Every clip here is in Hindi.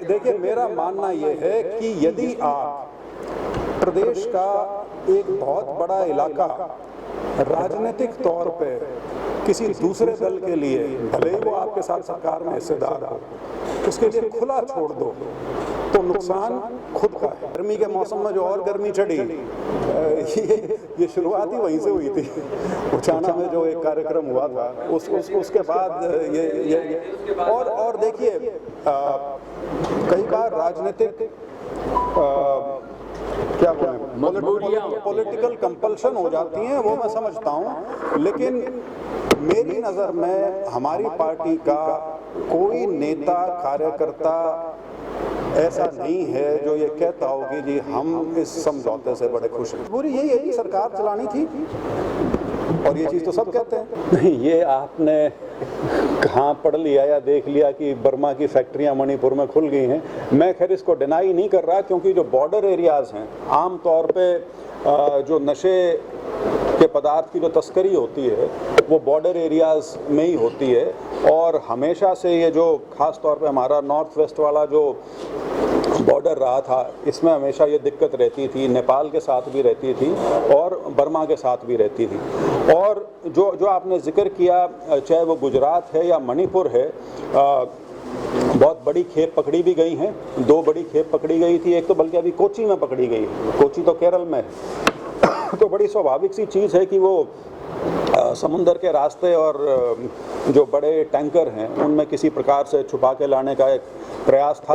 देखिए, मेरा मानना ये है कि यदि आप प्रदेश का एक बहुत बड़ा इलाका राजनीतिक तौर पे किसी दूसरे दल के लिए, भले ही वो आपके साथ सरकार में हिस्सेदार हो, उसके लिए खुला छोड़ दो तो नुकसान खुद का है। गर्मी के मौसम में जो और गर्मी चढ़ी, ये शुरुआत ही वहीं से हुई थी। उचाना में जो एक कार्यक्रम हुआ था उसके बाद ये और देखिए, कई बार राजनीतिक क्या बोलें, पॉलिटिकल कंपल्शन हो जाती हैं, वो मैं समझता हूँ, लेकिन मेरी नज़र में हमारी पार्टी का कोई नेता कार्यकर्ता ऐसा नहीं है जो ये कहता हो कि जी हम इस समझौते से बड़े खुश हैं। पूरी यही है कि सरकार चलानी थी, और ये चीज़ तो सब कहते हैं। नहीं, ये आपने कहाँ पढ़ लिया या देख लिया कि बर्मा की फैक्ट्रियां मणिपुर में खुल गई हैं। मैं खैर इसको डिनाई नहीं कर रहा, क्योंकि जो बॉर्डर एरियाज़ हैं, आम तौर पे जो नशे के पदार्थ की जो तस्करी होती है वो बॉर्डर एरियाज़ में ही होती है, और हमेशा से ये जो ख़ास तौर पे हमारा नॉर्थ वेस्ट वाला जो बॉर्डर रहा था, इसमें हमेशा ये दिक्कत रहती थी। नेपाल के साथ भी रहती थी और बर्मा के साथ भी रहती थी। और जो आपने जिक्र किया, चाहे वो गुजरात है या मणिपुर है, बहुत बड़ी खेप पकड़ी भी गई हैं। 2 बड़ी खेप पकड़ी गई थी, एक तो बल्कि अभी कोची में पकड़ी गई, कोची तो केरल में है। तो बड़ी स्वाभाविक सी चीज़ है कि वो समुंदर के रास्ते और जो बड़े टैंकर हैं उनमें किसी प्रकार से छुपा के लाने का एक प्रयास था।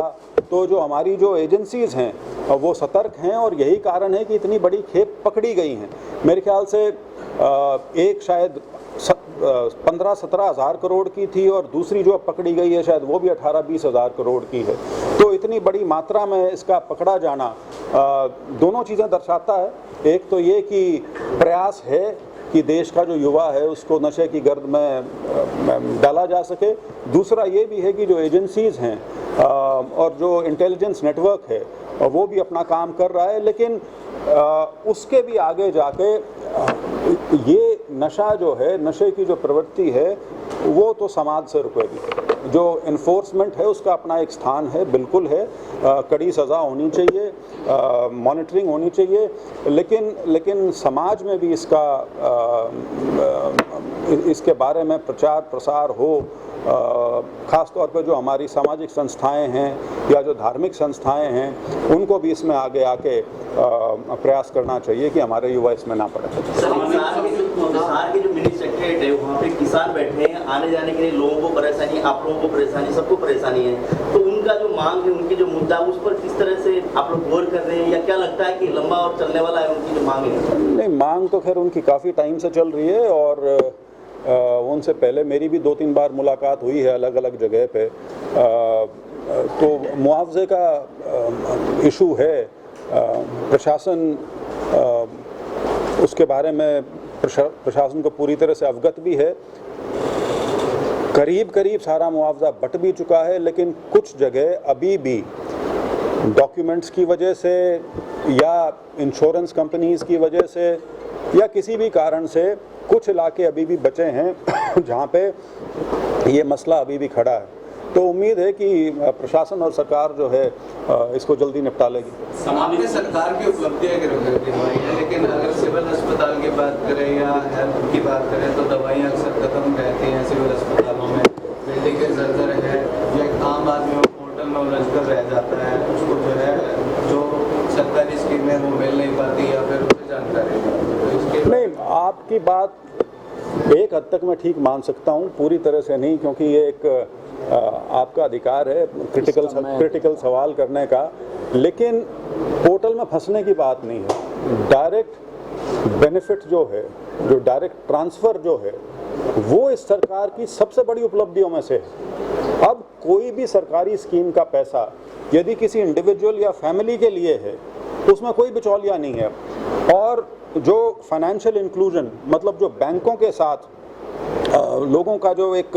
तो जो हमारी जो एजेंसीज़ हैं वो सतर्क हैं, और यही कारण है कि इतनी बड़ी खेप पकड़ी गई हैं। मेरे ख्याल से एक शायद 15-17 हज़ार करोड़ की थी, और दूसरी जो पकड़ी गई है शायद वो भी 18-20 हज़ार करोड़ की है। तो इतनी बड़ी मात्रा में इसका पकड़ा जाना दोनों चीज़ें दर्शाता है। एक तो ये कि प्रयास है कि देश का जो युवा है उसको नशे की गर्द में डाला जा सके। दूसरा ये भी है कि जो एजेंसीज़ हैं और जो इंटेलिजेंस नेटवर्क है वो भी अपना काम कर रहा है, लेकिन उसके भी आगे जाके ये नशा जो है, नशे की जो प्रवृत्ति है, वो तो समाज से रुकेगी। जो इन्फोर्समेंट है उसका अपना एक स्थान है, बिल्कुल है, कड़ी सज़ा होनी चाहिए, मॉनिटरिंग होनी चाहिए, लेकिन समाज में भी इसके बारे में प्रचार प्रसार हो। ख़ास तौर पर जो हमारी सामाजिक संस्थाएं हैं या जो धार्मिक संस्थाएं हैं, उनको भी इसमें आगे आके प्रयास करना चाहिए कि हमारे युवा इसमें ना पड़े। हिसार के जो मिनी सेक्रेटरीट है वहाँ पे किसान बैठे हैं, आने जाने के लिए लोगों को परेशानी, आप लोगों को परेशानी, सबको परेशानी है। तो उनका जो मांग है, उनकी जो मुद्दा, उस पर किस तरह से आप लोग गौर कर रहे हैं, या क्या लगता है कि लंबा और चलने वाला है उनकी जो मांग है? नहीं, मांग तो खैर उनकी काफ़ी टाइम से चल रही है, और उनसे पहले मेरी भी 2-3 बार मुलाकात हुई है अलग अलग जगह पे। तो मुआवजे का इशू है, प्रशासन उसके बारे में प्रशासन को पूरी तरह से अवगत भी है। करीब सारा मुआवजा बट भी चुका है, लेकिन कुछ जगह अभी भी डॉक्यूमेंट्स की वजह से या इंश्योरेंस कंपनीज़ की वजह से या किसी भी कारण से कुछ इलाके अभी भी बचे हैं जहाँ पे ये मसला अभी भी खड़ा है। तो उम्मीद है कि प्रशासन और सरकार जो है इसको जल्दी निपटा लेगी। सामान्य सरकार की उपलब्धियाँ लेकिन अगर सिविल अस्पताल की बात करें या हेल्थ की बात करें तो दवाइयाँ अक्सर खत्म रहती हैं सिविल अस्पतालों में। बिल्डिंग जर्जर है, जो एक आम आदमी पोर्टल में उलझ कर रह जाता है, उसको जो है जो सरकारी स्कीमें वो मिल नहीं पाती या फिर उसे जानकारी नहीं। आपकी बात एक हद तक मैं ठीक मान सकता हूँ, पूरी तरह से नहीं, क्योंकि ये एक आपका अधिकार है क्रिटिकल सवाल करने का। लेकिन पोर्टल में फंसने की बात नहीं है। डायरेक्ट बेनिफिट जो है, जो डायरेक्ट ट्रांसफ़र जो है, वो इस सरकार की सबसे बड़ी उपलब्धियों में से है। अब कोई भी सरकारी स्कीम का पैसा यदि किसी इंडिविजुअल या फैमिली के लिए है तो उसमें कोई बिचौलिया नहीं है। और जो फाइनेंशियल इंक्लूजन, मतलब जो बैंकों के साथ लोगों का जो एक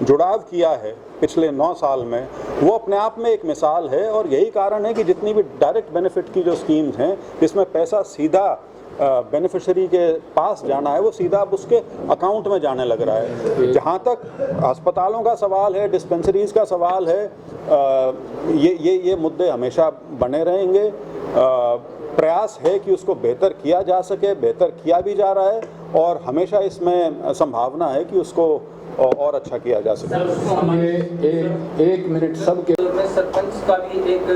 जुड़ाव किया है पिछले 9 साल में, वो अपने आप में एक मिसाल है। और यही कारण है कि जितनी भी डायरेक्ट बेनिफिट की जो स्कीम्स हैं, जिसमें पैसा सीधा बेनिफिशियरी के पास जाना है वो सीधा अब उसके अकाउंट में जाने लग रहा है। जहाँ तक अस्पतालों का सवाल है, डिस्पेंसरीज का सवाल है, ये मुद्दे हमेशा बने रहेंगे। प्रयास है कि उसको बेहतर किया जा सके, बेहतर किया भी जा रहा है और हमेशा इसमें संभावना है कि उसको और अच्छा किया जा सके। एक मिनट सबके में सरपंच का भी एक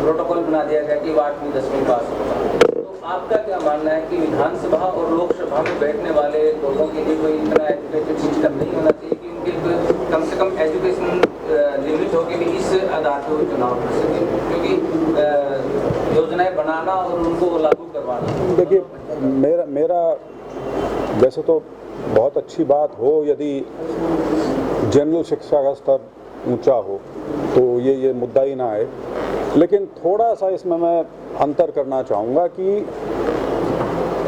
प्रोटोकॉल बना दिया गया कि वो 8वीं 10वीं पास होगा। तो आपका क्या मानना है कि विधानसभा और लोकसभा में बैठने वाले लोगों के लिए कोई इतना एजुकेटेड सिस्टम नहीं होना चाहिए कि उनके कम से कम एजुकेशन लिमिट हो के भी इस आधार पर चुनाव कर सके, क्योंकि योजनाएं बनाना और उनको लागू करवाना। देखिए मेरा वैसे तो बहुत अच्छी बात हो यदि जनरल शिक्षा का स्तर ऊंचा हो तो ये मुद्दा ही ना आए, लेकिन थोड़ा सा इसमें मैं अंतर करना चाहूँगा कि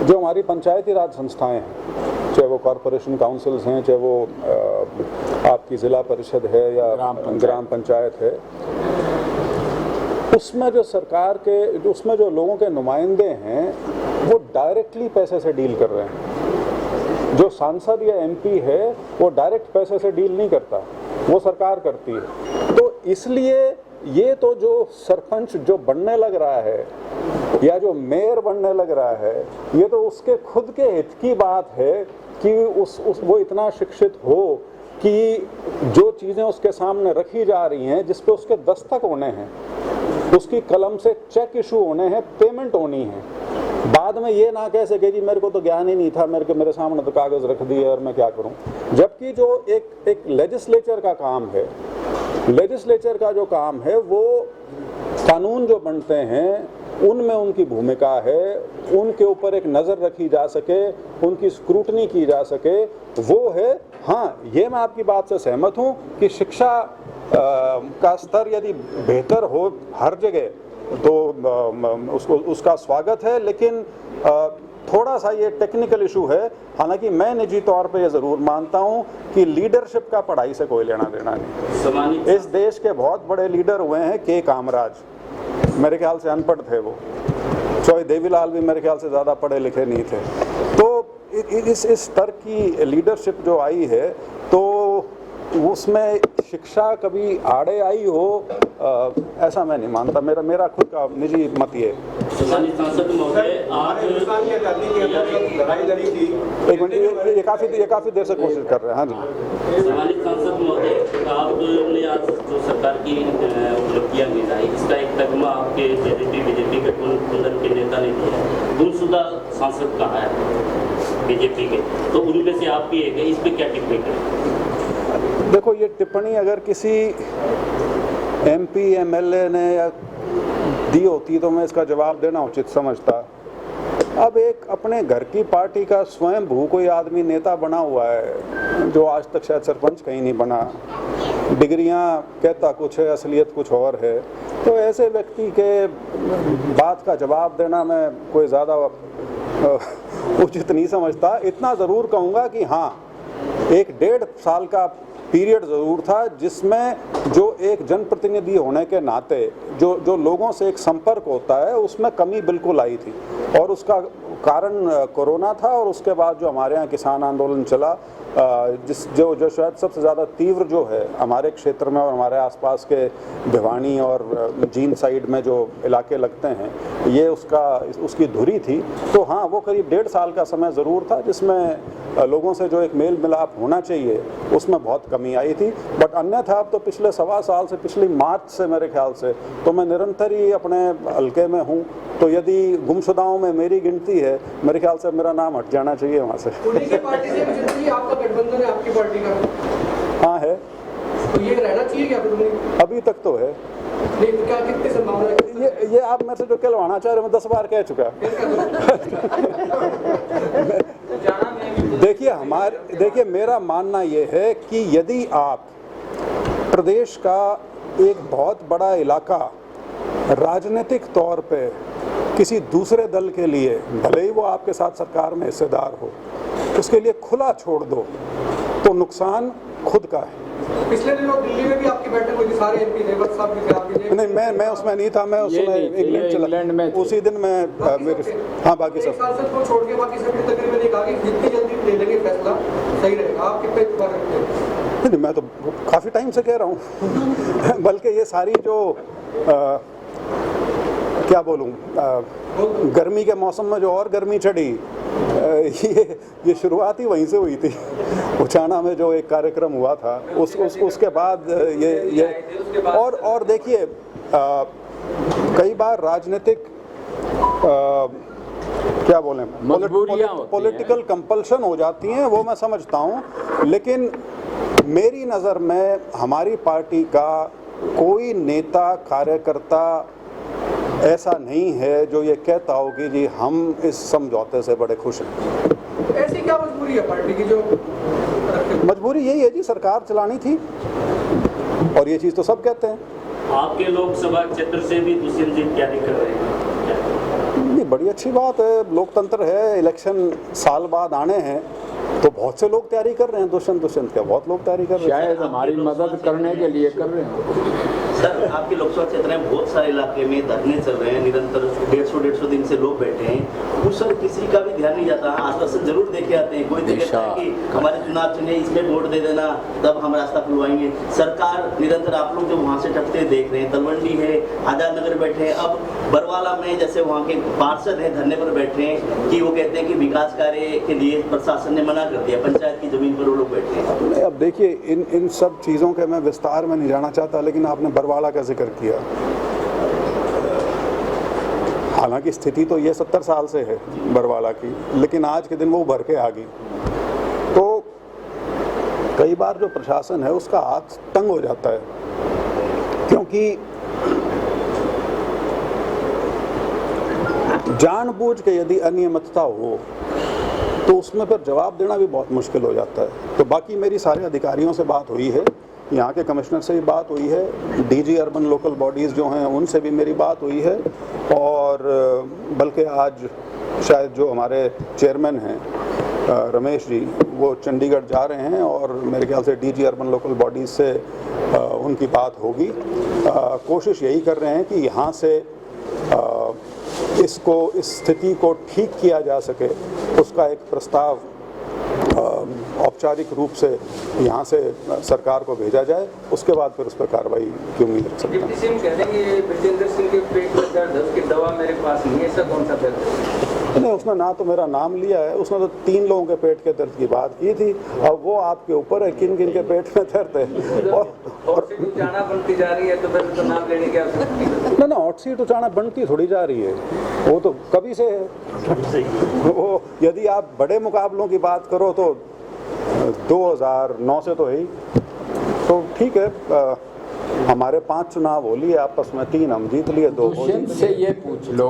जो हमारी पंचायती राज संस्थाएं हैं, चाहे वो कॉरपोरेशन काउंसिल्स हैं, चाहे वो आपकी ज़िला परिषद है या ग्राम पंचायत है, उसमें जो सरकार के उसमें जो लोगों के नुमाइंदे हैं वो डायरेक्टली पैसे से डील कर रहे हैं। जो सांसद या एमपी है वो डायरेक्ट पैसे से डील नहीं करता, वो सरकार करती है। तो इसलिए ये तो जो सरपंच जो बनने लग रहा है या जो मेयर बनने लग रहा है, ये तो उसके खुद के हित की बात है कि वो इतना शिक्षित हो कि जो चीज़ें उसके सामने रखी जा रही हैं, जिस पे उसके दस्तखत होने हैं, उसकी कलम से चेक इशू होने हैं, पेमेंट होनी है, बाद में ये ना कह सके कि मेरे को तो ज्ञान ही नहीं था, मेरे सामने तो कागज़ रख दिए और मैं क्या करूं। जबकि जो एक लेजिस्लेचर का काम है, लेजिस्लेचर का जो काम है वो कानून जो बनते हैं उनमें उनकी भूमिका है, उनके ऊपर एक नज़र रखी जा सके, उनकी स्क्रूटनी की जा सके, वो है। हाँ, ये मैं आपकी बात से सहमत हूँ कि शिक्षा का स्तर यदि बेहतर हो हर जगह तो उसका स्वागत है, लेकिन थोड़ा सा ये टेक्निकल इशू है। हालांकि मैं निजी तौर पे ये ज़रूर मानता हूँ कि लीडरशिप का पढ़ाई से कोई लेना देना नहीं। इस देश के बहुत बड़े लीडर हुए हैं, के कामराज मेरे ख्याल से अनपढ़ थे, वो चौधरी देवीलाल भी मेरे ख्याल से ज़्यादा पढ़े लिखे नहीं थे। तो इस स्तर की लीडरशिप जो आई है तो उसमें शिक्षा कभी आड़े आई हो ऐसा मैं नहीं मानता। मेरा खुद का निजी मत ये। एक मिनट, ये काफ़ी देर से कोशिश कर रहे हैं। हाँ जी, सम्मानित सांसद महोदय, आपने आज जो सरकार की उपलब्धियां गिनाई, इसका एक तगमा आपके बीजेपी के कुंदन के नेता ने दिया। गुमशुदा सांसद कहा है बीजेपी के, तो उनमें से आप भी एक है, इस पर क्या टिप्पणी करें? देखो, ये टिप्पणी अगर किसी एमपी एमएलए ने या दी होती तो मैं इसका जवाब देना उचित समझता। अब एक अपने घर की पार्टी का स्वयं भू कोई आदमी नेता बना हुआ है जो आज तक शायद सरपंच कहीं नहीं बना, डिग्रियां कहता कुछ है, असलियत कुछ और है, तो ऐसे व्यक्ति के बात का जवाब देना मैं कोई ज़्यादा उचित नहीं समझता। इतना ज़रूर कहूँगा कि हाँ, 1-1.5 साल का पीरियड ज़रूर था जिसमें जो एक जनप्रतिनिधि होने के नाते जो लोगों से एक संपर्क होता है उसमें कमी बिल्कुल आई थी, और उसका कारण कोरोना था। और उसके बाद जो हमारे यहाँ किसान आंदोलन चला, जो शायद सबसे ज़्यादा तीव्र जो है हमारे क्षेत्र में और हमारे आसपास के भिवानी और जींद साइड में जो इलाके लगते हैं, ये उसकी धुरी थी। तो हाँ, वो करीब 1.5 साल का समय ज़रूर था जिसमें लोगों से जो एक मेल मिलाप होना चाहिए उसमें बहुत कमी आई थी। बट अन्यथा अब तो पिछले 1.25 साल से, पिछली मार्च से मेरे ख्याल से तो मैं निरंतर ही अपने हल्के में हूँ। तो यदि गुमशुदाओं में मेरी गिनती है, मेरे ख्याल से मेरा नाम हट जाना चाहिए वहाँ से। पार्टी से आपका गठबंधन है आपकी पार्टी का? हाँ है। तो ये रहना चाहिए क्या? अभी तक तो है। लेकिन क्या कितनी संभावना है? ये आप मेरे से जो कहलवाना चाह रहे हो, मैं 10 बार कह चुका। देखिए मेरा मानना ये है कि यदि आप प्रदेश का एक बहुत बड़ा इलाका राजनीतिक तौर पे किसी दूसरे दल के लिए, भले ही वो आपके साथ सरकार में हिस्सेदार हो, उसके लिए खुला छोड़ दो, तो नुकसान खुद का है। पिछले दिनों दिल्ली में भी आपकी बैठक हुई थी, सारे एमपी थे, बस साहब भी थे, आपके नहीं, मैं उसमें नहीं था, मैं उस समय इंग्लैंड में उसी दिन मैं मेरे हाँ बाकी सब सांसद को छोड़ के बाकी सभी तकरीबन एक आगे जितनी जल्दी ले लेंगे फैसला सही रहेगा। आप कितने इत्तेफाक रखते हैं? नहीं, मैं तो काफ़ी टाइम से कह रहा हूँ बल्कि ये सारी जो क्या बोलूँ गर्मी के मौसम में जो और गर्मी चढ़ी ये शुरुआत ही वहीं से हुई थी। उचाना में जो एक कार्यक्रम हुआ था उसके बाद ये और देखिए कई बार राजनीतिक क्या बोलें पॉलिटिकल कंपल्शन हो जाती हैं, वो मैं समझता हूँ, लेकिन मेरी नज़र में हमारी पार्टी का कोई नेता कार्यकर्ता ऐसा नहीं है जो ये कहता हो कि जी हम इस समझौते से बड़े खुश हैं। ऐसी क्या मजबूरी है पार्टी की जो मजबूरी यही है जी, सरकार चलानी थी और ये चीज़ तो सब कहते हैं। आपके लोकसभा क्षेत्र से भी दुष्यंत जी तैयारी कर रहे हैं, ये बड़ी अच्छी बात है, लोकतंत्र है, इलेक्शन साल बाद आने हैं तो बहुत से लोग तैयारी कर रहे हैं। दुष्यंत क्या बहुत लोग तैयारी कर रहे हैं, शायद हमारी मदद करने के लिए कर रहे हैं। सर आपके लोकसभा क्षेत्र में बहुत सारे इलाके में धरने चल रहे हैं, निरंतर 150 दिन से लोग बैठे हैं, उस पर किसी का भी ध्यान नहीं जाता। आश्वासन जरूर देखे आते हैं, कोई तो कहता है कि हमारे चुनाव चिन्ह इस पे वोट दे देना तब हम रास्ता खुलवाएंगे। सरकार निरंतर आप लोग जो वहाँ से टपते देख रहे हैं, तलवंडी है, आजाद नगर बैठे हैं, अब बरवाला में जैसे वहाँ के पार्षद हैं धरने पर बैठे हैं कि वो कहते हैं कि विकास कार्य के लिए प्रशासन ने मना कर दिया, पंचायत की जमीन पर वो लोग बैठे हैं। अब देखिए इन सब चीज़ों के मैं विस्तार में नहीं जाना चाहता, लेकिन आपने बरवाला का जिक्र किया। हालांकि स्थिति तो ये 70 साल से है बरवाला की, लेकिन आज के दिन वो उभर के आ गई। तो कई बार जो प्रशासन है उसका हाथ तंग हो जाता है, क्योंकि जानबूझ के यदि अनियमितता हो तो उसमें फिर जवाब देना भी बहुत मुश्किल हो जाता है। तो बाकी मेरी सारे अधिकारियों से बात हुई है, यहाँ के कमिश्नर से भी बात हुई है, डीजी अर्बन लोकल बॉडीज़ जो हैं उनसे भी मेरी बात हुई है, और बल्कि आज शायद जो हमारे चेयरमैन हैं रमेश जी वो चंडीगढ़ जा रहे हैं और मेरे ख्याल से डीजी अर्बन लोकल बॉडीज़ से उनकी बात होगी। कोशिश यही कर रहे हैं कि यहाँ से इस स्थिति को ठीक किया जा सके, उसका एक प्रस्ताव औपचारिक रूप से यहाँ से सरकार को भेजा जाए, उसके बाद फिर उस पर कार्रवाई की उम्मीद रख सकते हैं। डिप्टी सीएम कह देंगे ब्रजेंद्र सिंह के पेट में दर्द है, उसकी दवा मेरे पास नहीं है, ऐसा कौन सा दर्द है? नहीं, उसने ना तो मेरा नाम लिया है, उसने तो 3 लोगों के पेट के दर्द की बात की थी। अब वो आपके ऊपर है किन किन के पेट में दर्द है। और उचाना बनती जा रही है तो फिर तो नाम लेने की आवश्यकता ना हॉट सीट उचाना बनती थोड़ी जा रही है, वो तो कभी से है। वो यदि आप बड़े मुकाबलों की बात करो तो 2009 से तो है ही। तो ठीक है, हमारे 5 चुनाव हो लिए आपस में, 3 हम जीत लिए, 2 दुष्यंत से ये पूछ लो